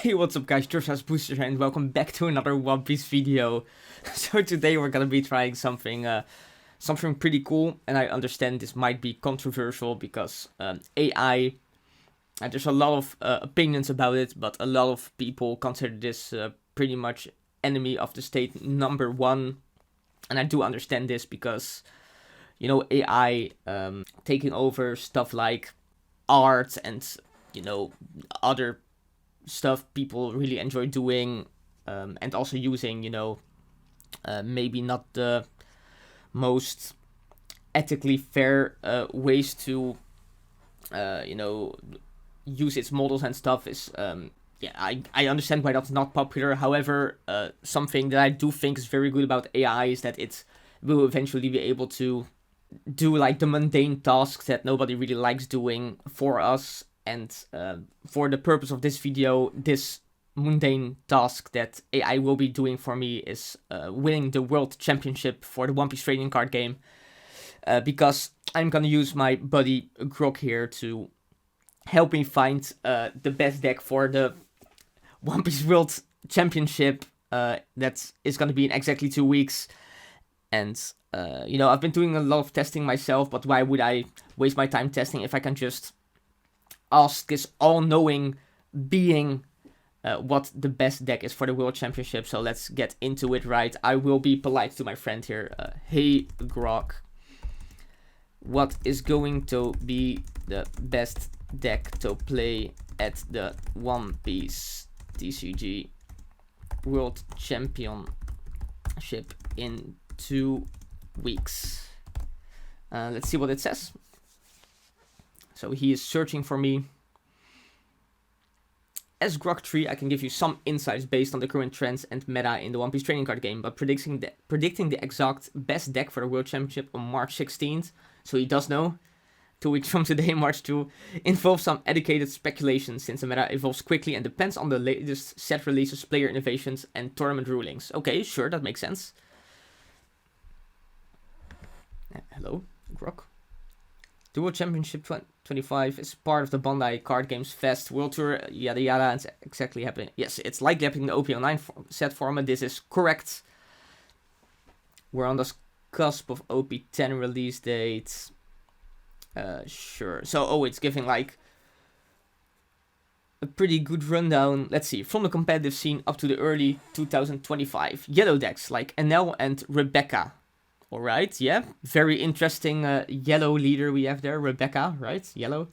Hey, what's up guys, Josh's Booster here, and welcome back to another One Piece video. So today we're gonna be trying something pretty cool, and I understand this might be controversial because AI, there's a lot of opinions about it, but a lot of people consider this pretty much enemy of the state number one. And I do understand this because, you know, AI taking over stuff like art and, you know, other stuff people really enjoy doing, and also using, you know, maybe not the most ethically fair ways to, you know, use its models and stuff is, yeah, I understand why that's not popular. However, something that I do think is very good about AI is that it will eventually be able to do like the mundane tasks that nobody really likes doing for us. And for the purpose of this video, this mundane task that AI will be doing for me is winning the World Championship for the One Piece trading card game. Because I'm gonna use my buddy Grok here to help me find the best deck for the One Piece World Championship that is gonna be in exactly 2 weeks. And, you know, I've been doing a lot of testing myself, but why would I waste my time testing if I can just ask this all-knowing being what the best deck is for the World Championship? So let's get into it, right? I will be polite to my friend here. Hey, Grok. What is going to be the best deck to play at the One Piece TCG World Championship in 2 weeks? Let's see what it says. So he is searching for me. As Grok3, I can give you some insights based on the current trends and meta in the One Piece trading card game, but predicting the exact best deck for the World Championship on March 16th, so he does know, 2 weeks from today, March 2, involves some educated speculation since the meta evolves quickly and depends on the latest set releases, player innovations, and tournament rulings. Okay, sure, that makes sense. Hello, Grok. The World Championship 25 is part of the Bandai Cardgames Fest World Tour, yada yada, and it's exactly happening. Yes, it's likely happening in the OPO9 set format. This is correct. We're on the cusp of OP10 release date. Sure. So, it's giving like a pretty good rundown. Let's see. From the competitive scene up to the early 2025. Yellow decks like Enel and Rebecca. Alright, yeah, very interesting yellow leader we have there, Rebecca, right, yellow,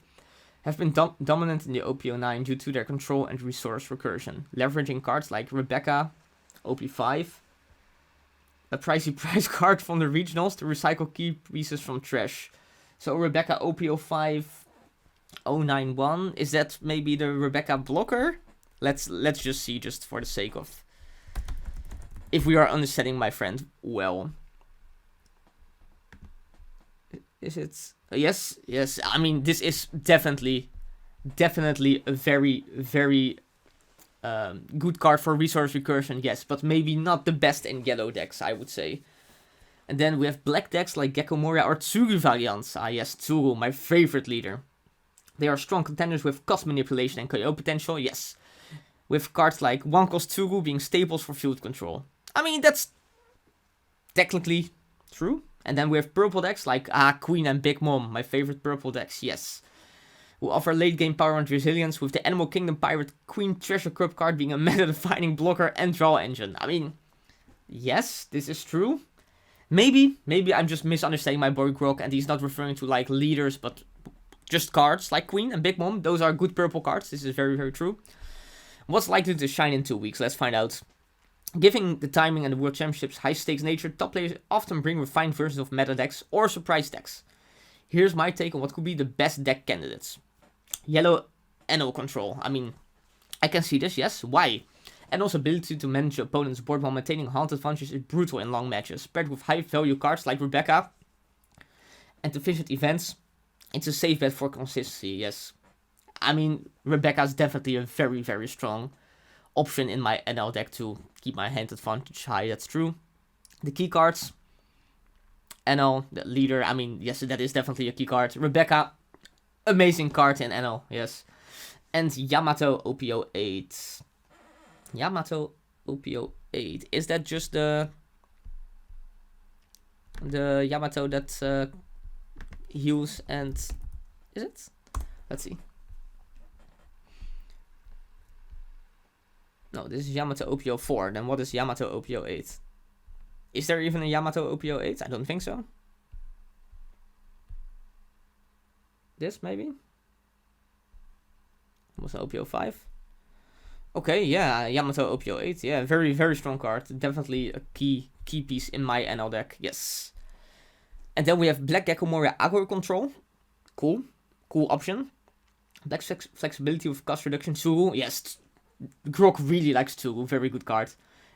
have been dominant in the OPO9 due to their control and resource recursion, leveraging cards like Rebecca, OP5, a pricey price card from the regionals to recycle key pieces from trash. So Rebecca OPO5 091, is that maybe the Rebecca blocker? Let's just see, just for the sake of, if we are understanding my friend well. Is it? Yes. I mean, this is definitely a very, very good card for resource recursion, yes, but maybe not the best in yellow decks, I would say. And then we have black decks like Gecko Moria or Tsuru variants. Ah, yes, Tsuru, my favorite leader. They are strong contenders with cost manipulation and KO potential, yes. With cards like 1-cost Tsuru being staples for field control. I mean, that's technically true. And then we have purple decks like Queen and Big Mom, my favorite purple decks, yes. Who offer late game power and resilience, with the Animal Kingdom Pirate Queen Treasure Cup card being a meta-defining blocker and draw engine. I mean, yes, this is true. Maybe I'm just misunderstanding my boy Grok and he's not referring to like leaders, but just cards like Queen and Big Mom. Those are good purple cards, this is very, very true. What's likely to shine in 2 weeks? Let's find out. Given the timing and the World Championship's high-stakes nature, top players often bring refined versions of meta decks or surprise decks. Here's my take on what could be the best deck candidates. Yellow Enel control. I mean, I can see this, yes. Why? Enel's ability to manage your opponent's board while maintaining hand advantage is brutal in long matches. Paired with high-value cards like Rebecca and efficient events, it's a safe bet for consistency, yes. I mean, Rebecca is definitely a very, very strong option in my NL deck to keep my hand advantage high, that's true. The key cards, NL, the leader, I mean, yes, that is definitely a key card. Rebecca, amazing card in NL, yes. And Yamato OPO8. Yamato OPO8. Is that just the Yamato that heals and... Is it? Let's see. No, this is Yamato OPO4. Then what is Yamato OPO8? Is there even a Yamato OPO8? I don't think so. This, maybe? Was an OPO5? Okay, yeah, Yamato OPO8. Yeah, very, very strong card. Definitely a key piece in my NL deck. Yes. And then we have Black Gecko Moria aggro control. Cool. Cool option. Black flexibility with cost reduction. Tsuru. Yes. Grok really likes Tsuru. Very good card.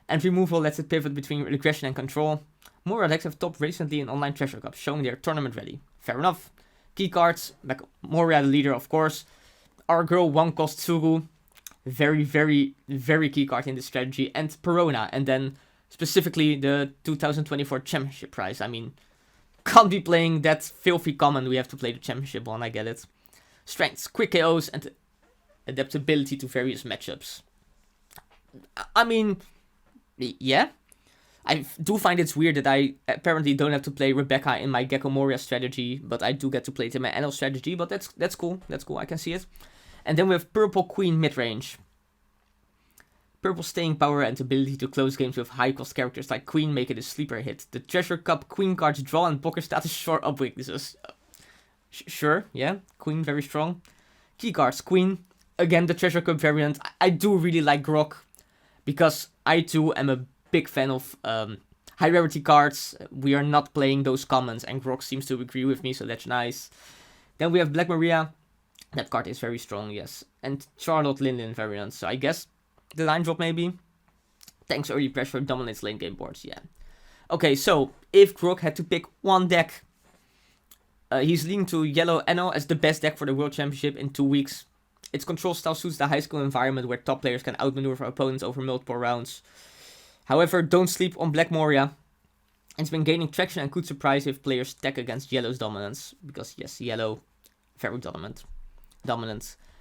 And removal lets it pivot between aggression and control. Moria decks have topped recently in online treasure cups, showing they're tournament ready. Fair enough. Key cards. Moria the leader, of course. Our girl 1 cost Tsuru. Very, very, very key card in this strategy. And Perona. And then specifically the 2024 championship prize. I mean, can't be playing that filthy common. We have to play the championship one. I get it. Strengths, quick KOs, and adaptability to various matchups. I mean, yeah. I do find it's weird that I apparently don't have to play Rebecca in my Gecko Moria strategy, but I do get to play it in my NL strategy. But that's cool. That's cool. I can see it. And then we have Purple Queen midrange. Purple staying power and ability to close games with high cost characters like Queen make it a sleeper hit. The Treasure Cup Queen cards draw and blocker status shore up weaknesses. Sure, yeah. Queen very strong. Key cards, Queen. Again, the Treasure Cup variant. I do really like Grok, because I too am a big fan of high rarity cards. We are not playing those commons, and Grok seems to agree with me, so that's nice. Then we have Black Maria. That card is very strong, yes. And Charlotte Linden variant, so I guess the line drop maybe. Tanks early pressure dominates late game boards, yeah. Okay, so if Grok had to pick one deck, he's leading to Yellow Enel as the best deck for the World Championship in 2 weeks. Its control style suits the high skill environment where top players can outmaneuver opponents over multiple rounds. However, don't sleep on Black Moria. It's been gaining traction and could surprise if players stack against Yellow's dominance. Because yes, Yellow, very dominant.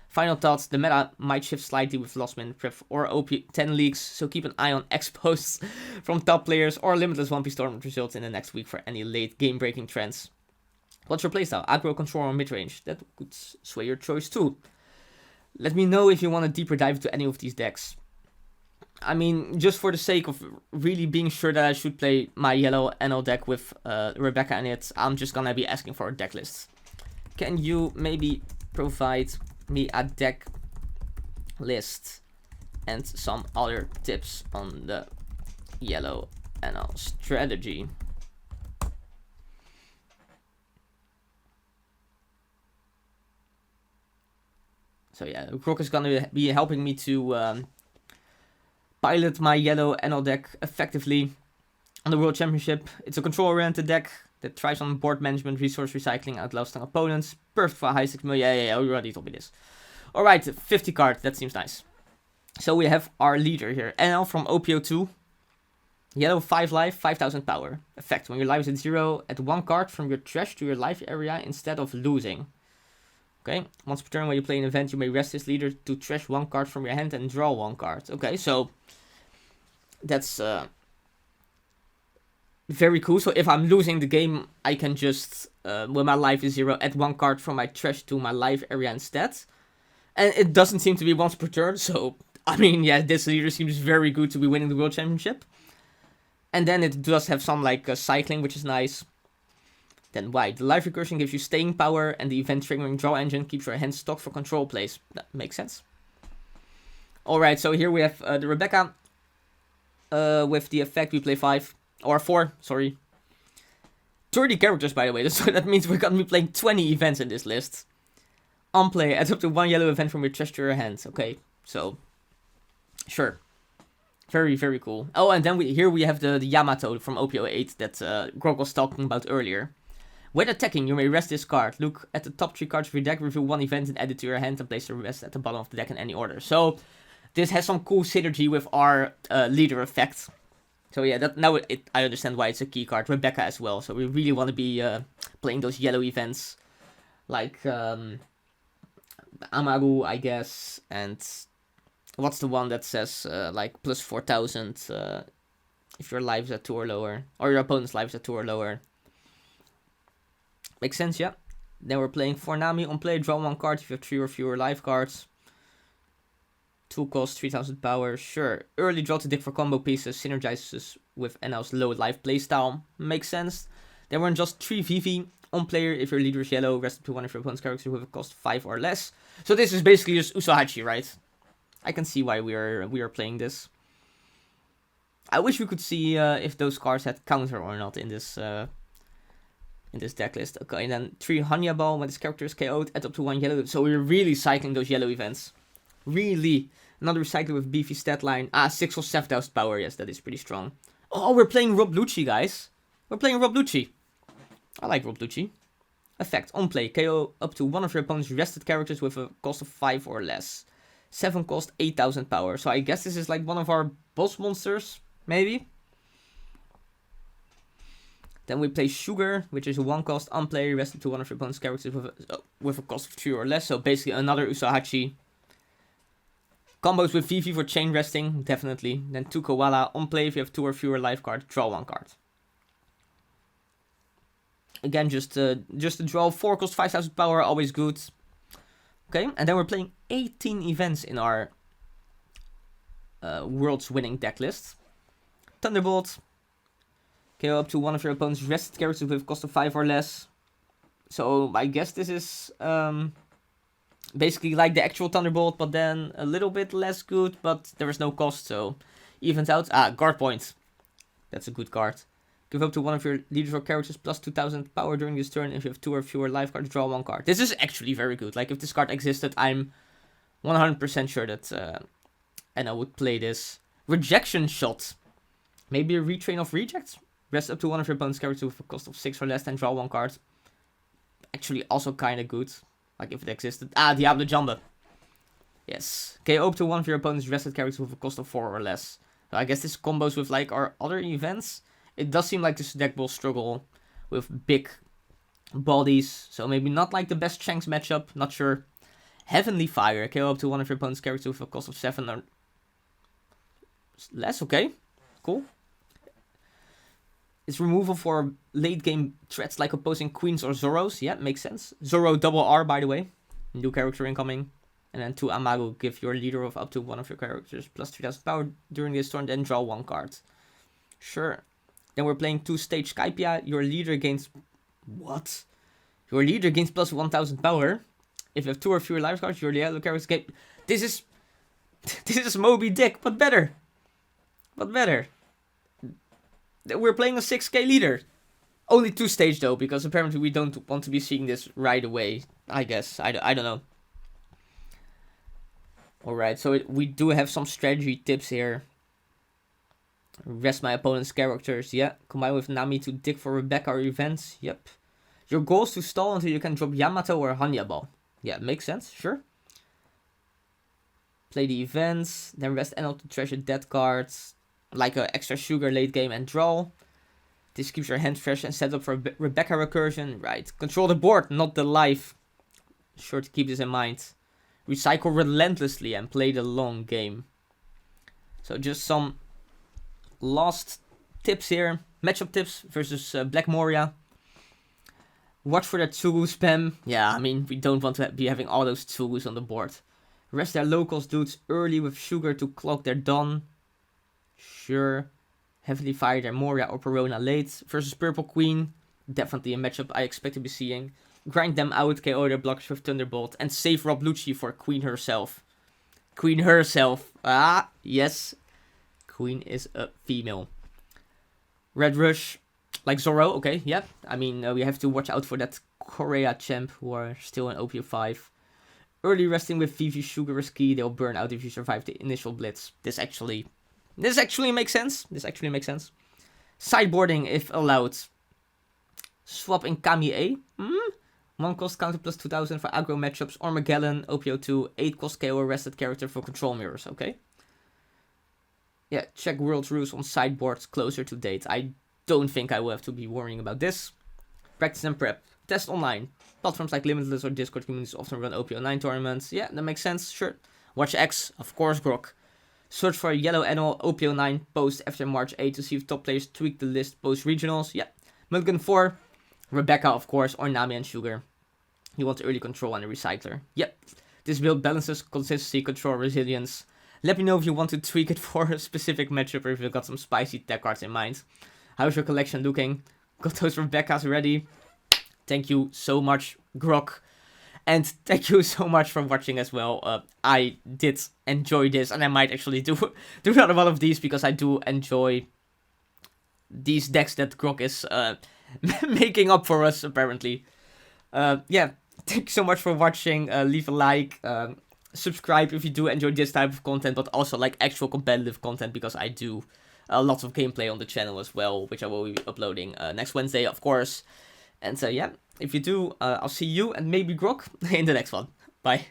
Final thoughts, the meta might shift slightly with Lost Min Prep or OP10 leaks, so keep an eye on exposed from top players or limitless 1Piece tournament results in the next week for any late game-breaking trends. What's your playstyle? Aggro, control, or midrange? That could sway your choice too. Let me know if you want a deeper dive into any of these decks. I mean, just for the sake of really being sure that I should play my Yellow NL deck with Rebecca in it, I'm just gonna be asking for a deck list. Can you maybe provide me a deck list and some other tips on the Yellow NL strategy? So yeah, Grok is gonna be helping me to pilot my Yellow NL deck effectively on the World Championship. It's a control-oriented deck that thrives on board management, resource recycling, outlaws strong opponents. Perfect for high 6 million. Yeah, you already told me this. Alright, 50 card, that seems nice. So we have our leader here, NL from OPO2. Yellow 5 life, 5000 power. Effect, when your life is at 0, add 1 card from your trash to your life area instead of losing. Okay, once per turn when you play an event, you may rest this leader to trash 1 card from your hand and draw 1 card. Okay, so that's very cool. So if I'm losing the game, I can just, when my life is 0, add 1 card from my trash to my life area instead. And it doesn't seem to be once per turn, so, I mean, yeah, this leader seems very good to be winning the World Championship. And then it does have some, like, cycling, which is nice. Then white. The life recursion gives you staying power, and the event triggering draw engine keeps your hand stocked for control plays. That makes sense. Alright, so here we have the Rebecca. With the effect, we play 4, sorry. 30 characters, by the way, so that means we're gonna be playing 20 events in this list. On play, adds up to 1 yellow event from your trash to your hand. Okay, so, sure. Very, very cool. Oh, and then here we have the Yamato from OPO8 that Grok was talking about earlier. When attacking, you may rest this card. Look at the top 3 cards of your deck, reveal 1 event and add it to your hand and place the rest at the bottom of the deck in any order. So, this has some cool synergy with our leader effect. So yeah, I understand why it's a key card. Rebecca as well. So we really want to be playing those yellow events. Like Amaru, I guess. And What's the one that says like plus 4,000 if your life is at 2 or lower, or your opponent's life is at 2 or lower? Makes sense, yeah. Then we're playing Fornami. On play, draw 1 card if you have 3 or fewer life cards. 2 cost, 3,000 power, sure. Early draw to dig for combo pieces, synergizes with Enel's low life playstyle. Makes sense. Then we're on just 3 VV. On player, if your leader is yellow, rest up to one of your opponent's characters with a cost 5 or less. So this is basically just Usahachi, right? I can see why we are playing this. I wish we could see if those cards had counter or not in this deck list. Okay, and then 3 Hanya Ball when this character is KO'd, add up to 1 yellow. So we're really cycling those yellow events. Really. Another recycler with beefy stat line. 6 or 7,000 power. Yes, that is pretty strong. Oh, we're playing Rob Lucci, guys. We're playing Rob Lucci. I like Rob Lucci. Effect. On play. KO up to one of your opponent's rested characters with a cost of 5 or less. 7 cost, 8,000 power. So I guess this is like one of our boss monsters. Maybe. Then we play Sugar, which is a 1 cost on play. Rested to one of your opponent's characters with a cost of 3 or less. So basically another Usahachi. Combos with VV for chain resting, definitely. Then 2 Koala. On play, if you have 2 or fewer life cards, draw 1 card. Again, just a draw. 4 cost, 5,000 power, always good. Okay, and then we're playing 18 events in our World's Winning deck list. Thunderbolt. KO up to one of your opponent's rested characters with a cost of 5 or less. So I guess this is basically like the actual Thunderbolt, but then a little bit less good, but there is no cost, so evens out. Guard point. That's a good card. Give up to one of your leaders or characters plus 2,000 power during this turn. If you have 2 or fewer life cards, draw 1 card. This is actually very good. Like, if this card existed, I'm 100% sure that Enel would play this. Rejection Shot. Maybe a retrain of rejects? Rest up to one of your opponent's characters with a cost of 6 or less, then draw 1 card. Actually, also kind of good. Like, if it existed. Diablo Jumbo. Yes. KO up to one of your opponent's rested characters with a cost of 4 or less. So I guess this combos with, like, our other events. It does seem like this deck will struggle with big bodies. So maybe not like the best Shanks matchup. Not sure. Heavenly Fire. KO up to one of your opponent's characters with a cost of 7 or less. Okay. Cool. It's removal for late game threats like opposing Queens or Zoros. Yeah, makes sense. Zoro double R, by the way. New character incoming. And then 2 Amago. Give your leader of up to one of your characters plus 3,000 power during this turn. Then draw 1 card. Sure. Then we're playing 2 Stage Skypia. Your leader gains... What? Your leader gains plus 1,000 power. If you have 2 or fewer life cards, your yellow characters gain... This is... This is Moby Dick, but better. But better. We're playing a 6k leader. Only 2 stage though, because apparently we don't want to be seeing this right away. I guess. I don't know. Alright, so we do have some strategy tips here. Rest my opponent's characters, yeah. Combine with Nami to dig for Rebecca or events, yep. Your goal is to stall until you can drop Yamato or Hanya Ball. Yeah, makes sense, sure. Play the events, then rest Enel to treasure dead cards. Like an extra sugar late game and draw. This keeps your hand fresh and set up for Rebecca recursion. Right, control the board, not the life. Sure to keep this in mind. Recycle relentlessly and play the long game. So just some last tips here. Matchup tips versus Black Moria. Watch for that Tsugu spam. Yeah, I mean, we don't want to be having all those Tsugus on the board. Rest their locals dudes early with sugar to clock their dawn. Sure. Heavily Fire their Moria or Perona late. Versus Purple Queen. Definitely a matchup I expect to be seeing. Grind them out, KO their blockers with Thunderbolt. And save Rob Lucci for Queen herself. Queen herself. Yes. Queen is a female. Red Rush. Like Zoro, okay, yep. I mean, we have to watch out for that Korea champ who are still in OPO5. Early resting with VV Sugar is key. They'll burn out if you survive the initial blitz. This actually makes sense. Sideboarding if allowed. Swap in Kami A. 1 cost counter plus 2,000 for aggro matchups. Armageddon, OPO2, 8 cost KO rested character for control mirrors, okay? Yeah, check World's rules on sideboards closer to date. I don't think I will have to be worrying about this. Practice and prep. Test online. Platforms like Limitless or Discord communities often run OPO9 tournaments. Yeah, that makes sense, sure. Watch X, of course Grok. Search for Yellow Enel OPO9 post after March 8 to see if top players tweak the list post regionals. Yeah. Mulligan 4, Rebecca of course, or Nami and Sugar. You want early control and a recycler. Yep. This build balances consistency, control, resilience. Let me know if you want to tweak it for a specific matchup or if you've got some spicy tech cards in mind. How's your collection looking? Got those Rebeccas ready? Thank you so much, Grok. And thank you so much for watching as well. I did enjoy this, and I might actually do another one of these because I do enjoy these decks that Grok is making up for us, apparently. Yeah, thank you so much for watching. Leave a like, subscribe if you do enjoy this type of content, but also like actual competitive content, because I do lots of gameplay on the channel as well, which I will be uploading next Wednesday, of course. And yeah, if you do, I'll see you and maybe Grok in the next one. Bye.